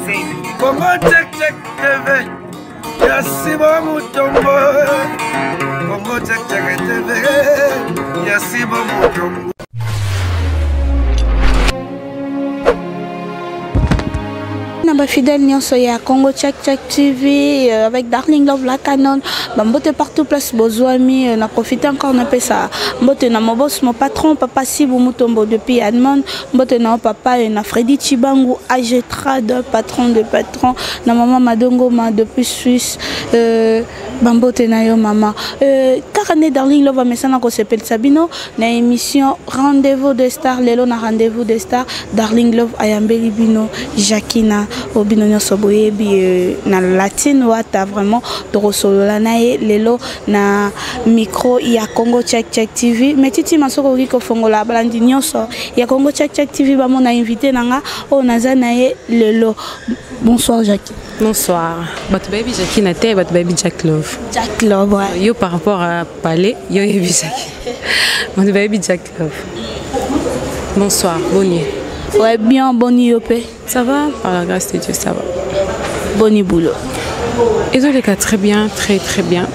Congo check check TV. Yasiba Mutombo. Congo check check TV. Yasiba Mutombo. Fidèle nyonso ya Congo Check Check TV avec Darling Love la canon mbote partout place bozwami na profiter encore na pesa mbote na mon boss mon patron papa Sibou Mutombo depuis Edmond mbote na papa na Freddy Chibangu AG Trad patron de patron na maman Madongo ma depuis Suisse bambote na yo mama carnet Darling Love mesana ko s'appelle Sabino na émission Rendez-vous des stars lelo na Rendez-vous des stars Darling Love ayambeli bino Jacquina Obinono Soboyebi na latine wata vraiment torosolola nae lelo na micro ya Congo Check Check TV metiti masoko riko fongola balandi nyonso ya Congo Check Check TV ba mona invité nanga o naza nae lelo. Bonsoir Jackie. Bonsoir. Bat baby Jackie Nate, bat baby Jack Love. Jack Love. Ouais. Yo par rapport à Palais, yo yebi Jackie. Bat baby Jack Love. Bonsoir, bonne. Ouais, bien, boni yopé. Ça va, par la grâce de Dieu, ça va. Boni boulot. Et les cas, très bien, très très bien.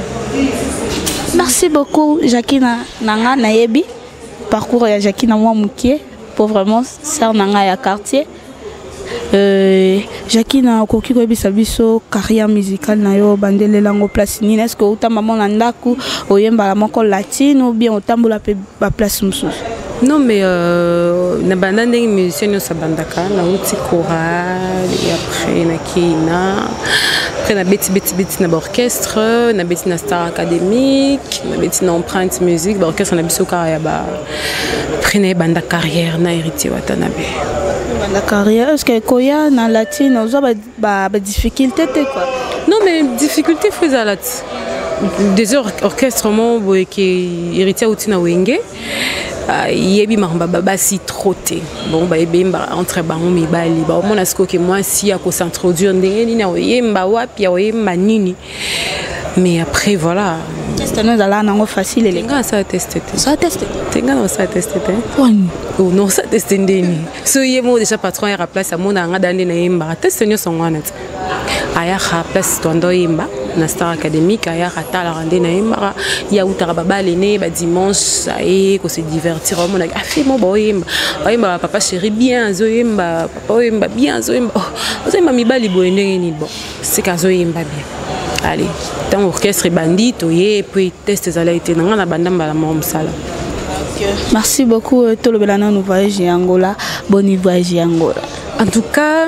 Merci beaucoup, Jackie Nanga Nayebi. Parcours ya Jackie Nanga Moukié. Pour vraiment, sœur Nanga ya quartier. Jackie na koki ko bisa biso carrière musicale na yo bandele lango place ni est-ce que uta maman na ndaku oyemba la moko latine ou bien otambola pe ba place mususu. Non mais na banda ndenge musicien no sabandaka na uti choral et après na kina après na beti na orchestre na beti na star académique na beti na empreinte musique ba orchestre na biso ka ya ba prene banda carrière na héritier watanabe. La carrière, est-ce que Koya na latine, on a des difficultés quoi? Non mais difficulté faisait des orchestres qui héritier outina wenge. Yebi maramba basi trotté. Bon ba yebemba entre bango mibali. Ba mona sko que moi si à ko s'introduire ndenge ni na yemba wapi ya yemba nini. Mais après voilà. Test nous ala nango facile les gars ça tester. Ça tester. Tenga no ça tester. Oh non ça tester ndeni. So yemo déjà patron ya place à mona nga dande na yemba. Tester nyo songwana. Aya ha place tondo yemba na star académique aya rata la rande na yemba ya utara baba lene ba dimanche aye ko se divertir on a fait mon boyemba. Yemba papa chéri bien zo yemba papa yemba bien zo yemba. Zo yemba mibali boyende ni bon. C'est ka zo yemba bien. Allez, tant orchestre bandit, et puis test des allaités, on a bandamba la mort sala. Merci beaucoup, tout le belano nous voyage en Angola, bon voyage en Angola. En tout cas,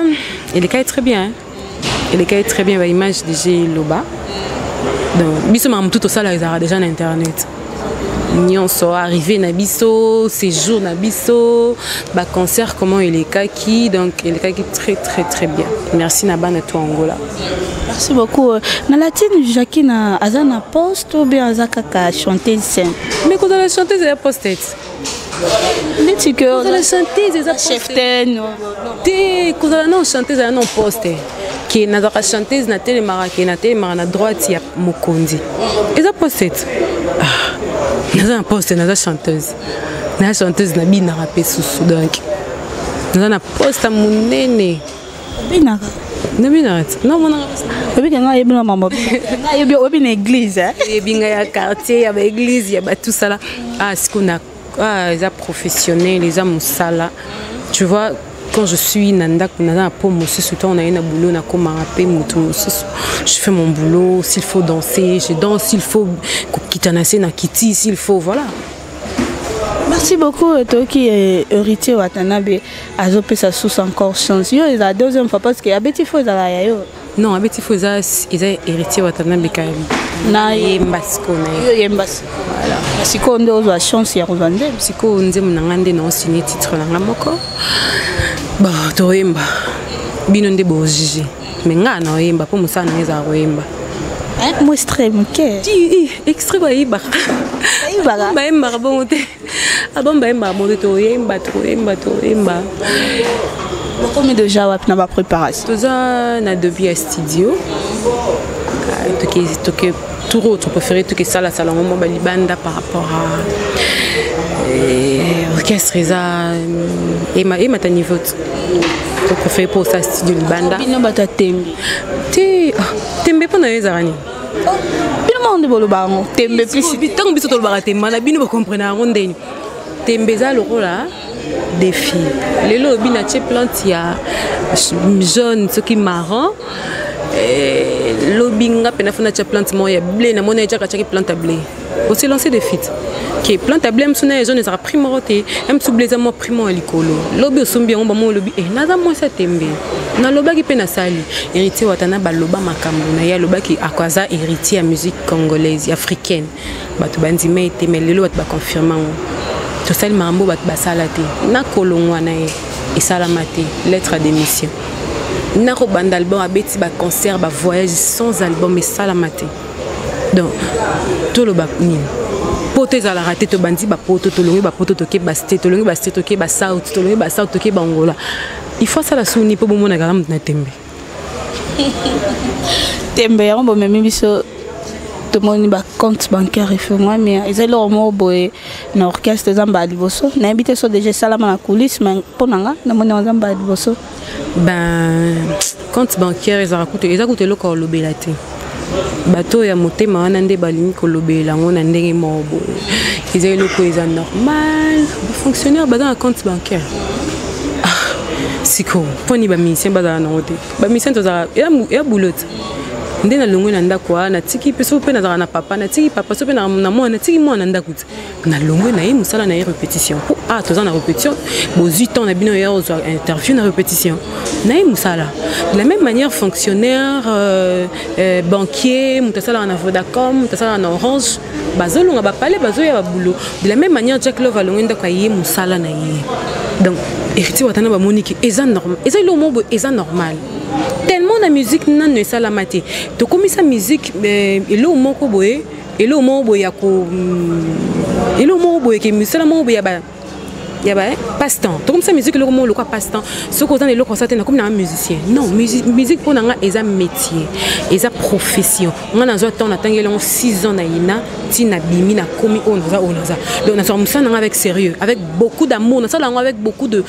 il est très bien. Il est très bien, l'image de G Loba. Donc, biso mam tout ça là, ils ont déjà sur internet. Nous sommes arrivés na biso, séjour na biso, ba concert comment il est kaki, donc il est kaki très bien. Merci na bana to Angola. Merci beaucoup. Na latine Jackie na azana poste ou bien azaka chanter scène. Mais quand on a chanté c'est la poste. Mais tu que quand on a chanté c'est la cheftaine. Té quand on a chanté c'est non poste. Qui na zaka chanteuse na télé mara na droite ya Mokondi. Et ça poste. Naza poste naza chanteuse. Na chanteuse na bina rapé sous donc. Naza na poste munene. Bina. Na bina. Non mon Obi nga yebina mama. Nga yebi obi na église hein. Yebinga ya quartier ya ba église ya ba tout ça là. Ah ce qu'on a les a professionnels, les a musala. Tu vois quand je suis nanda kuna po mususu to on a une boulot na koma rapé mutu mususu. Je fais mon boulot, s'il faut danser, je danse, s'il faut kitanase na kiti, s'il faut voilà. Merci beaucoup toi qui est héritier Watanabe azope sa sous encore chance. Yo la deuxième fois parce que abeti faut za yo. Non, abeti faut za ils a héritier Watanabe ka na yembasko na yo yembasko. Voilà. Siko ndo za chance ya Rwanda. Siko nzemu na ngande na signer titre na ngamoko. Bah toyemba. Bino nde bo jiji. Mais nga na yemba po musana eza royemba. Moi extrême que extrême baïba baïba bon te abon baïba bon to yemba combien de jours après na préparation tout ça na depuis studio tout autre préféré tout que ça la salon mo balibanda par rapport à orchestre et mata niveau pour faire pour ça studio libanda bino bata tembe tembe pona ezarani bino monde bolo bango tembe plus bitango biso to ba tembe na bino ba comprendre ngondeni tembe za lokola défi lelo bina che plante ya jaune ce qui marron lobinga pena fona cha plante moya blé na mona cha ka plante blé aussi lancer des feats qui plante blé msuna jaune ça primoroté même sous blé za mo primo likolo lobi osombi ngo ba mo lobi naza mo sa tembe na lobaki pena sali héritier watana baloba makambo na ya lobaki akwaza héritier ya musique congolaise africaine batu bandi mete melelo batu ba confirmer tout ça le mambo bat basalate na kolongwa na e salamate lettre d'émission na ko band album abeti ba concert ba voyage sans album et salamate donc tout le bak ni pote za la raté to bandi ba poto to longi ba poto to ke ba state to longi ba state to ke ba south to longi ba south to ke ba ngola il faut ça la souni po bomo na garam na tembe tembe ya bo memi biso to moni ba compte bancaire et fait moi mais ils ont mo boy na orchestre zamba liboso na invité so déjà salama na coulisse mais ponanga na moni zamba liboso ben compte bancaire ils a coûté le corps lobelate bato ya motema wana nde balini ko lobela ngona ndenge mobo ils ont le quoi normal fonctionnaire ba dans compte bancaire siko poni ba mission ba na ngote ba mission to za ya boulot ndé na longo na ndako na tiki peso pe na na papa na tiki papa so pe na mwana tiki mwana ndako na longo na musala na répétition pour toza na répétition bo 8 ans na bino ya ozo interview na répétition na musala de la même manière fonctionnaire banquier mutasala na Vodacom mutasala na Orange bazolonga ba pale bazoya ba boulot de la même manière Jack Love alongo ndako ya musala na ye donc héritier watana ba monique eza normal eza lo mo eza normal tellement la musique n'a ne ça la maté to comme ça musique elo moko boye elo mo boye ya ko elo mo boye ke musala mo boye ya ba passe-temps to comme ça musique le mo le quoi passe-temps ce qu'on a le concert na comme un musicien non musique pour nga eza métier eza profession nga na zo temps na tangela 6 ans na ina tina bimi na komi onaza donc na so musana nga avec sérieux avec beaucoup d'amour na ça avec beaucoup de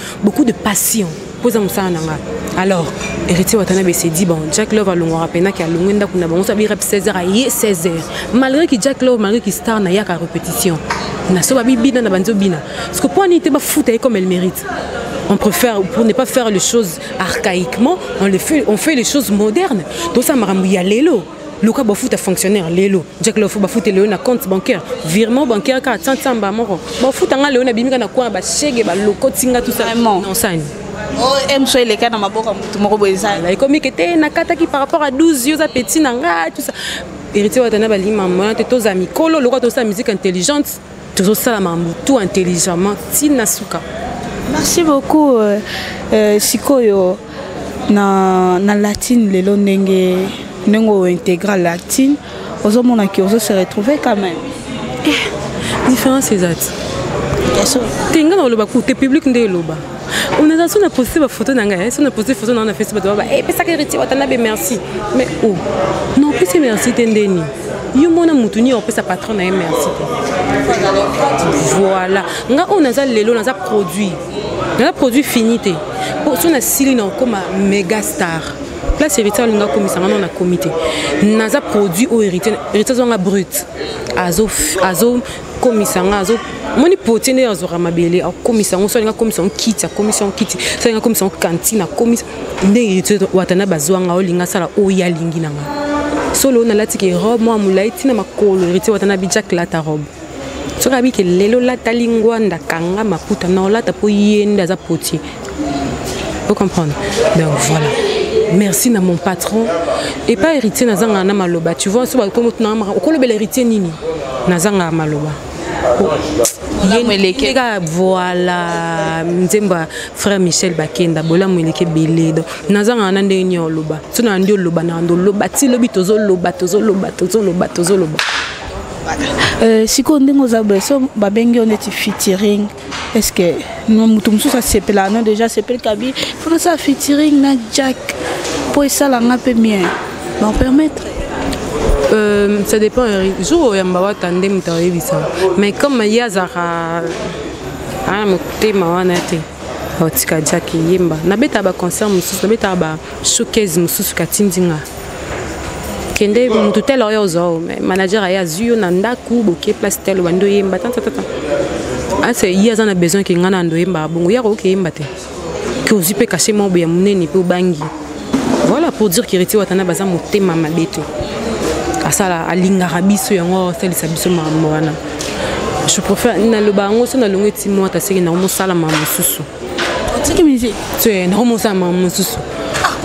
passion pour ça musana nga. Alors, héritier Watanabe s'est dit, bon, Jack Love a l'ongwa rapena qui a l'ongwenda kuna bon, ça va rep 16h à 16h. Malgré que Jack Love, malgré qu'il star na yaka répétition, na so babi bina na banzo bina. Parce que pour on n'était pas foutu comme elle mérite. On préfère, pour ne pas faire les choses archaïquement, on fait les choses modernes. Donc ça m'a ramouillé à l'élo. Le cas bafout a fonctionnaire lélo Jack Love bafout léo na compte bancaire virement bancaire ka tantamba moro bafout anga léo na bimika na kwa ba chege ba loko tinga tout ça non ça oh emso les cas na maboka mutu moko boza la comme que té na kata ki par rapport à 12 yeux a petit nanga tout ça héritier watana bali maman te tos amis kolo le to sa musique intelligente toujours ça la maman tout intelligemment tina suka. Merci beaucoup sikoyo na latine lelo ndenge nengo intégral latine aux hommes qui osent se retrouver quand même différence exacte tenga na loba ku te public nde loba on a ça na posté ba photo nanga ça na posté photo na Facebook ba pesa que héritier watana be merci mais oh non plus c'est merci tendeni yo mona mutuni on pesa patron na merci voilà nga on a ça lelo na ça produit finité pour son asili na comme méga star. Là, c'est héritier longa commissaire on a comité. Naza produit au héritier zonga brut. Azo commissaire azo moni potene azo ramabele au commissaire on solinga commission kit ça nga commission cantine commission ndé héritier watana bazwanga olinga sala o ya lingi nanga. Solo na latiki robe moi mulaiti na makolo héritier watana bijak lata robe. Soka bi ke lelo lata lingwa ndakanga maputa na lata po yenda za potier. Vous comprenez? Donc voilà. Merci à mon patron et pas héritier nazanga na maloba tu vois so ba ko mutuna ma ko le bel héritier nini nazanga maloba yega voilà nzemba frère Michel Bakenda bola mweleke belé donc nazanga na ndenge loba so na ndio loba na ndo loba ti lobi tozo loba siko ndenge za beso babengi on est featuring est-ce que nous mutumsu ça c'est là non déjà c'est pel kabi faut ça featuring na Jack pour ça la ngape bien va permettre ça dépend jour yamba wa tandem tawe bisa mais comme yazara ah motema wana te otika Jack yemba nabeta ba concert mususu nabeta ba showcase mususu katindinga kende mutu tel oyo zo manager aya zuyo na ndaku boke place tel wando yemba tata ase yaza na besoin ki ngana ndo yemba bongo ya ko yemba te que ozi pe cacher mo ya munene pe bangi voilà pour dire que Héritier Watana baza motema mabeto asala alingara biso yango salisa biso mamwana. Je préfère na le bango so na longo ti moi ta seki na mo sala ma mususu tiki musique tu es na mo sala ma mususu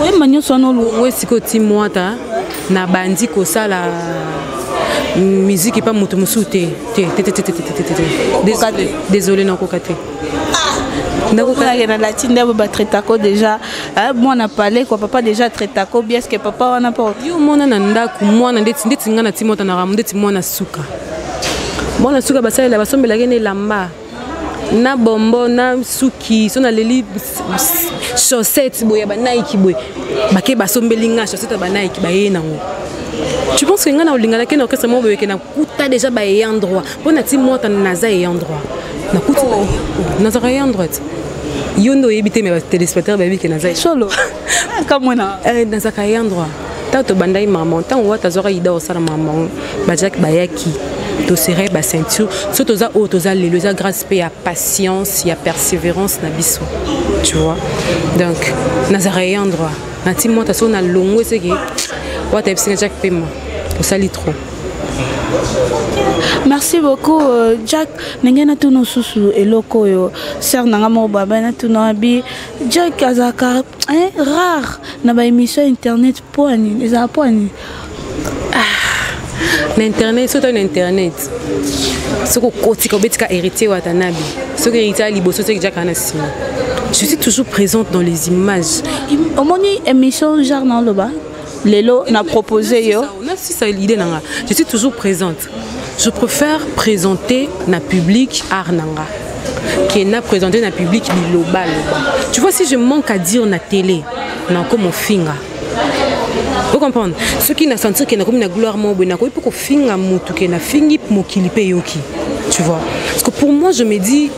oui manyo sono lo we siko ti moi ta na bandi ko sala musique pas moto musu te désolé na ko kate na la tinde ba traitako déjà moi na parlé quoi papa déjà traitako bien est-ce que papa on a pas yo mona na ndaku mwana ndeti ngana ti mota na ramu ndeti mwana suka mwana suka basala basombela gene lamba na bombo na suki so na leli chaussette boya ba Nike boy bake basombeli nga chaussette ba Nike ba ye nango. Tu penses que ngana olingala ke na orchestre mo boye ke na kuta déjà ba ye endroit pona ti mota na za ye endroit na kuta na za ye endroit yondo yebite me ba téléspectateur ba bi ke na za solo comme na na za ye endroit tato bandai maman tant wa tazora ida osala maman ba Jack bayaki to serait ba ceinture surtout za auto za lelo za grâce pe ya patience ya persévérance na biso tu vois donc nazaré endroit na ti mota so na longo c'est que wa ta psinga Jack pema au sali trop. Merci beaucoup Jack nengena tuno susu eloko yo ser nanga mo baba na tuno abi Jack azaka rare na ba émission internet poani les poani l'internet surtout l'internet ce que kotika betika Héritier Watana bi ce que Héritier liboso c'est Jack anasi je suis toujours présente dans les images au moni émission genre dans le bas Lelo n'a proposé yo. Si ça l'idée nanga. Je suis toujours présente. Je préfère présenter na public art nanga. Qui n'a présenté na public biloba. Tu vois si je manque à dire na télé, na comme mon finger. Vous comprenez? Ceux qui n'a senti que na comme na gloire mo na ko pour finga mutu que na fingi mokilipe yoki. Tu vois? Parce que pour moi je me dis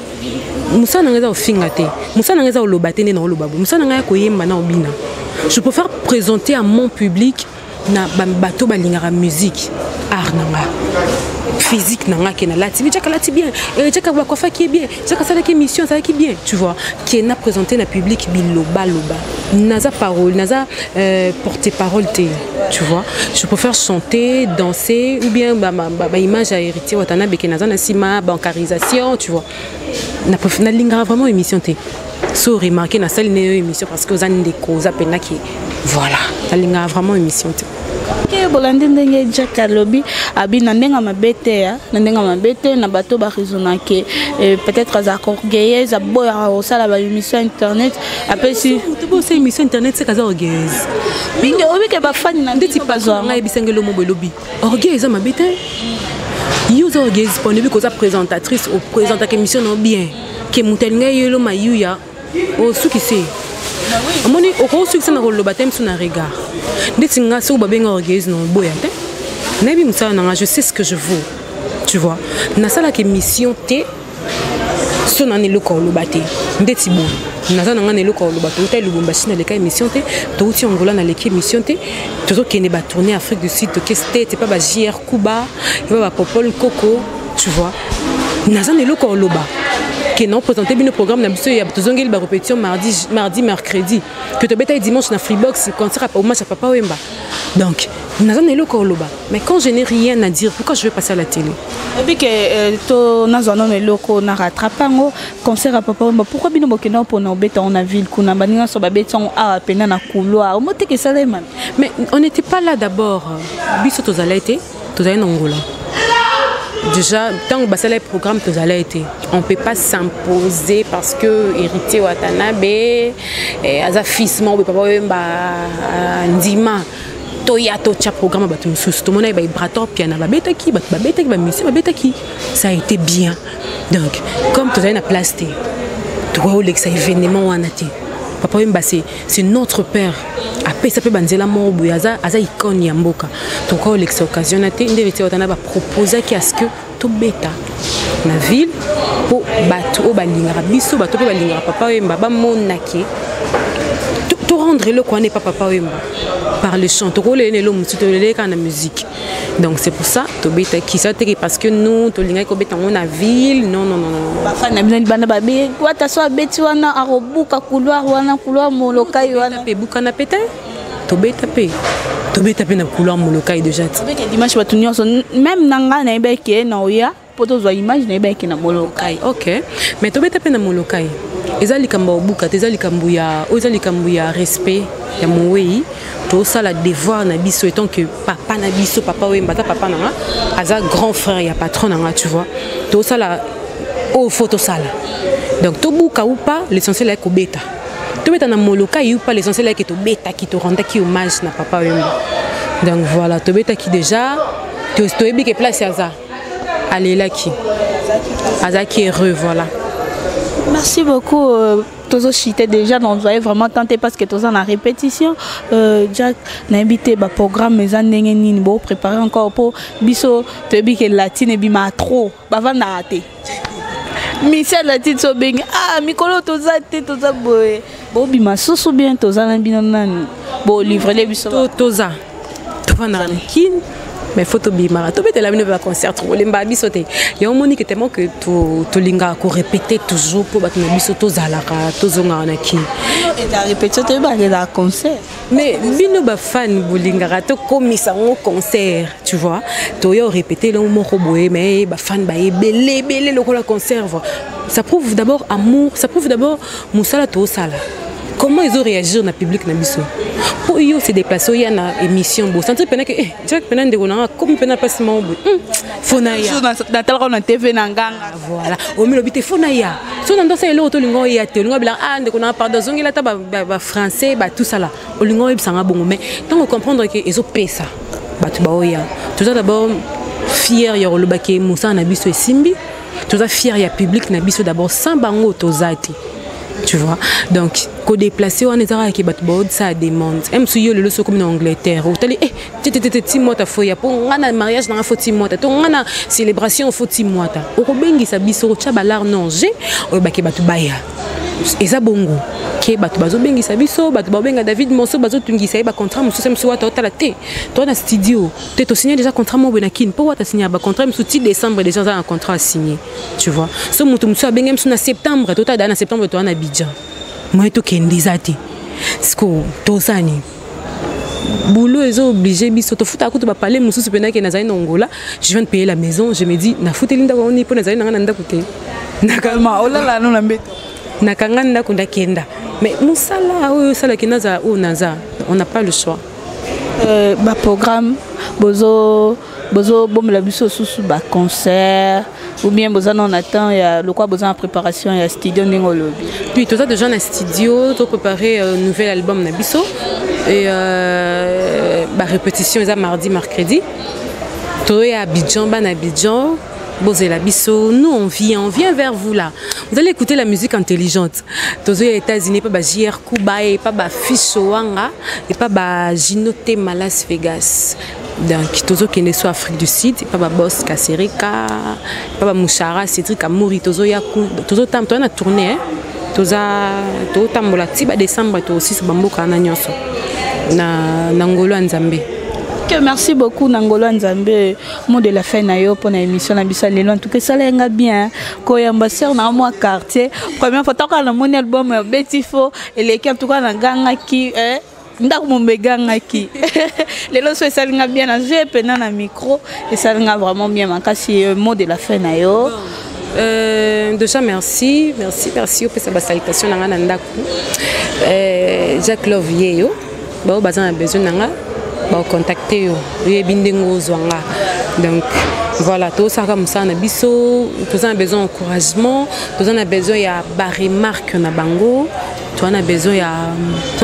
Moussa nanga au finga te. Moussa nanga au lobate na lobabo. Moussa nanga ko yemba na obina. Je préfère présenter à mon public na bateau balingara musique art nanga physique nanga qui na lati bien et Jack va quoi qui est bien Jack ça qui mission ça qui bien tu vois qui na présenter na public biloba loba naza parole naza porter parole te tu vois je préfère chanter danser ou bien ba image à Héritier Watana beke naza na sima bancarisation tu vois na lingara vraiment émission te so remarqué na salle émission parce que vous avez des causes à peine qui voilà ça linga vraiment émission ke bolandi ndenge Jack alobi abi na ndenga mabete ya na ndenga mabete na bato ba raisonner que peut-être za orgueilleuse za boya au sala ba émission internet après si tu peux aussi émission internet c'est kaza orgueilleuse binge obi ke ba fan na ndeti pazwa ngai bisengelo mo belobi orgueilleuse mabete yo za orgueilleuse pour ne bi koza présentatrice ou présenter émission non bien que mutelinga yelo mayuya o suki se amoni o suki se na rolo batem sur na regard ndeti nga so babenga orgueilleuse non boya te nabi musala nanga je sais ce que je vaux tu vois na sala que mission te so na ne loko lo baté ndeti bon na za nanga ne loko lo baté ta lubumbashi na leka émission te to uti ongola na leka émission te to ke ne ba tourner Afrique du Sud to que c'était pas ba JR Kuba et ba Popol Coco tu vois na za ne loko lo ba qui non présenté bien le programme na biso ya tozongeli ba répétition mardi mercredi que to beta dimanche na Freebox concert au match à Papa Wemba donc nazana eloko loba mais quand je n'ai rien à dire pourquoi je vais passer à la télé et que to nazana eloko na rattrapango concert à Papa Wemba pourquoi bino bokena pour na beta on a ville kuna baninga so ba beta on a pena na couloir au moté que ça les man mais on n'était pas là d'abord biso tozala été tozala na Angola. Déjà, tant que c'est le programme que ça a été, on ne peut pas s'imposer parce que Héritier Watanabe, Azafismo, on ne peut pas Ndima, Toya, Tocha programme, tout le monde a eu Brator, Piana, Babetaki, Babetaki. Ça a été bien. Donc, comme tu as une place, tu vois où l'événement a été. Papa Wemba, c'est notre père. apesa pe banzela mobo aza icône ya mboka donc quand l'exoccasion na te ndevete otana ba proposer ki est-ce que to beta na ville po bato o balingara biso bato pe balingara papa Wemba ba monaki to rendre le quoi n'est pas papa Wemba par le chant to le ne lo mutu to le kana musique donc c'est pour ça to beta qui ça parce que nous to linga ko beta na ville non ba fana bizali bana ba be wata so beti wana arobuka couloir molokai wana pe buka na peta to beta pe na couloir molokai déjà avec dimanche batu nyonso même nanga na ebeke na oya poto zo image na ebeke na molokai OK mais to beta pe na molokai ezali kamba obuka ezali kambu ya respect ya moweyi to sala devoir na biso étant que papa na biso papa Wemba papa nanga aza grand frère ya patron nanga tu vois to sala au photo sala donc to buka ou pas l'essentiel est ko beta to beta na molokai ou pas l'essentiel est que to beta qui te renda ki hommage na papa Wemba donc voilà to beta qui déjà to ebi que place aza allez là qui azaki heureux voilà. Merci beaucoup. Tozo chité déjà donc vous avez vraiment tenté parce que tozo en répétition Jack n'a invité ba programme mais ndenge nini bo préparer encore pour biso te bi que latine bi ma trop ba vanda até Michel latine so beng mikolo tozo té tozo boy bo bi ma soso bien tozo na bino nani bo livrer les biso toza to vanda kin mais photo bimara to bete la mine va concert trop lemba bisoté ya omoni que tellement que to linga ko répéter toujours pour battre biso to zalaka to zonga na ki et la répétition te ba la concert mais bino ba fan bolinga to komisa ngo concert tu vois to yo répéter le moko boye mais ba fan ba belé le la concert ça prouve d'abord amour ça prouve d'abord musala to sala. Comment ils ont réagi dans le public na biso pour eux se déplacer il y a une émission bon sentir pendant que Jack pendant de on a comme pendant pas seulement fonaya dans tel qu'on a TV nanganga voilà au milieu bité fonaya so dans ça l'autre lingo ya te lingo bila de on a pardon zongi la taba français ba tout ça là au lingo il sanga bon mais tant on comprendre que ils ont payé ça ba tu ba oya tout ça d'abord fier ya le baké Moussa na biso simbi tout ça fier ya public na biso d'abord sans bango tozati. Tu vois donc qu'on déplacer on est avec batbord ça demande même si le so comme en Angleterre ou tali ti mois ta foya pour ngana mariage na faut 6 mois ta to ngana célébration faut 6 mois ta o bengi sa biso cha balar nonge o ba ke batu baya eza bongo ke batu bazo bengi sa biso batu ba benga David Monso bazo tungisa ba contrat muso sem so ta la te to na studio te to signé déjà contrat mo benakin pour wa ta signé ba contrat muso 6 décembre déjà un contrat signé tu vois so mutu muso bengem so na septembre to ta na septembre to na Abidjan moi to kendizati sko to sani boulot ils ont obligé biso to futa ko to ba parler muso pena ke na za Angola je viens de payer la maison je me dis na futa linda ko ni po na za na nda kote na calma olala no na mbeto na kanganda kunda kenda mais musala oyo sala kinaza o naza on n'a pas le choix ba programme bozo bom la biso sous ba concert ou bien besoin on attend il y a le quoi besoin en préparation il y a studio ndingolo puis tout ça déjà na studio to préparer un nouvel album na biso et ba répétition ça mardi mercredi to ya Abidjan ba na Abidjan Bozela biso, nous on vient vers vous là. Vous allez écouter la musique intelligente. Tous les États-Unis, pas JR Kuba, pas Fichouanga, et pas Ginote Malas Vegas. Donc tous qui ne sont Afrique du Sud, pas Boss Kaserika, pas Mouchara, Cédric Amouri, tous tous temps on a tourné, tous temps la tiba décembre, tous aussi Bamboka na nyonso na Ngolo Nzambe. Merci beaucoup Nangolo Nzambe mot de la fin na yo pour l'émission na bisa lelo en tout cas ça lenga bien ko ambassadeur na moi quartier première fois toka na mon album Betifo et l'équipe en tout cas na ganga ki ndako mombe ganga ki lelo so ça lenga bien na j'ai pena na micro et ça lenga vraiment bien makasi mot de la fin na yo déjà merci pour cette salutation na ngana ndako Jacques Love yeyo ba bazana besoin nanga ba contacter yo bindengo zwanga donc voilà tout ça comme ça na biso tout a besoin d'encouragement tout a besoin ya ba remarque na bango tout a besoin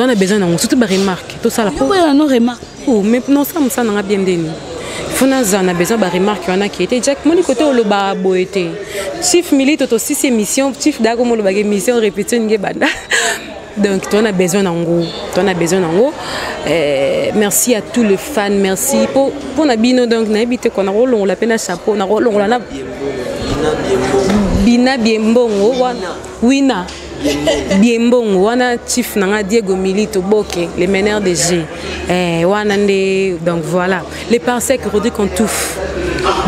na surtout ba remarque tout ça la pour no remarque mais non ça na bien deni fona za na besoin ba remarque on a qui était Jack moni côté o lo ba boete chief milite to 6 émissions chief dago mo lo ba émission répétition nge banda Donc, tu en as besoin d'ango. Merci à tous les fans. Merci pour Nabino. Donc, n'habite qu'on a rolon la peine à chapeau, on a rolon la Bina Biembongo, Wina. Biembongo, wana chief nanga Diego Milito Boke, les meneurs de G. Donc voilà, les parcelles que Rodrigue Contouf.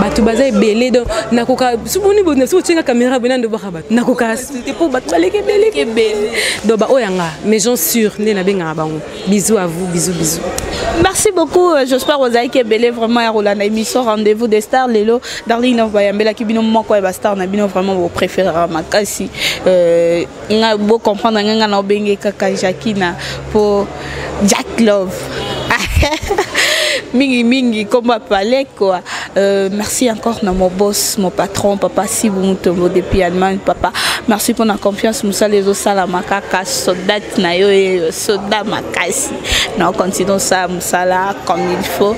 Batu baza belé donc nakoka suboni bonne so tchenga caméra benando bakaba nakoka c'était pour batu baleke belé donc ba oyanga mais j'en sûr né na benga bango. Bisous à vous, bisous. Merci beaucoup, j'espère que vous avez belé vraiment à Rolanda émission rendez-vous des stars lelo Darling Love Bayambela ki bino moko ba star na bino vraiment vos préférés makasi nga beau comprendre nga na obenge kaka Jacquina pour Jack Love. Mingi comme parler quoi. Merci encore à mon boss, mon patron, papa Sibumutombo depuis Allemagne, papa. Merci pour la confiance, Moussa les osala makaka soldat na yo et soldat makasi. Nous continuons ça Moussa là comme il faut.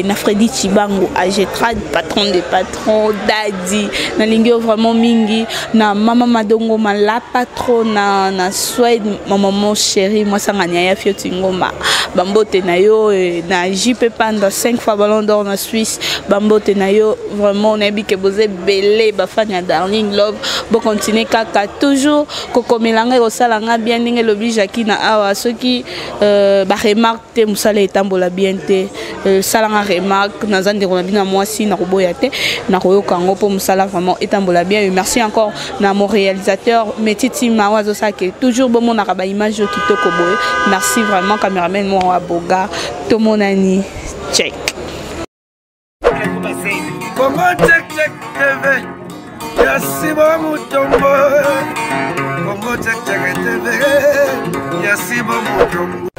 Na Freddy Chibango, AG3 patron des patrons, Daddy, na lingio vraiment mingi, na maman Madongo la patron na Suède, maman chérie, moi ça nganya fiotingoma. Bambote na yo na JP Panda 5 fois ballon d'or en Suisse. Bambote na yo vraiment on a dit que vous êtes belé bafanya Darling Love bon continuer kaka toujours kokomelanga osalanga bien ndenge lobi Jacquina awa ceux qui ba remarque te musala etambola bien te salanga remarque nazande ko na moi si na koboya te na koyoka ngo po musala vraiment etambola bien et merci encore na mon réalisateur Metiti Mawazo ça que toujours bon mon araba image kitoko boye merci vraiment caméraman moi boga tomonani check. Congo check TV. Yassi Bamutombo. Congo check TV. Yassi Bamutombo.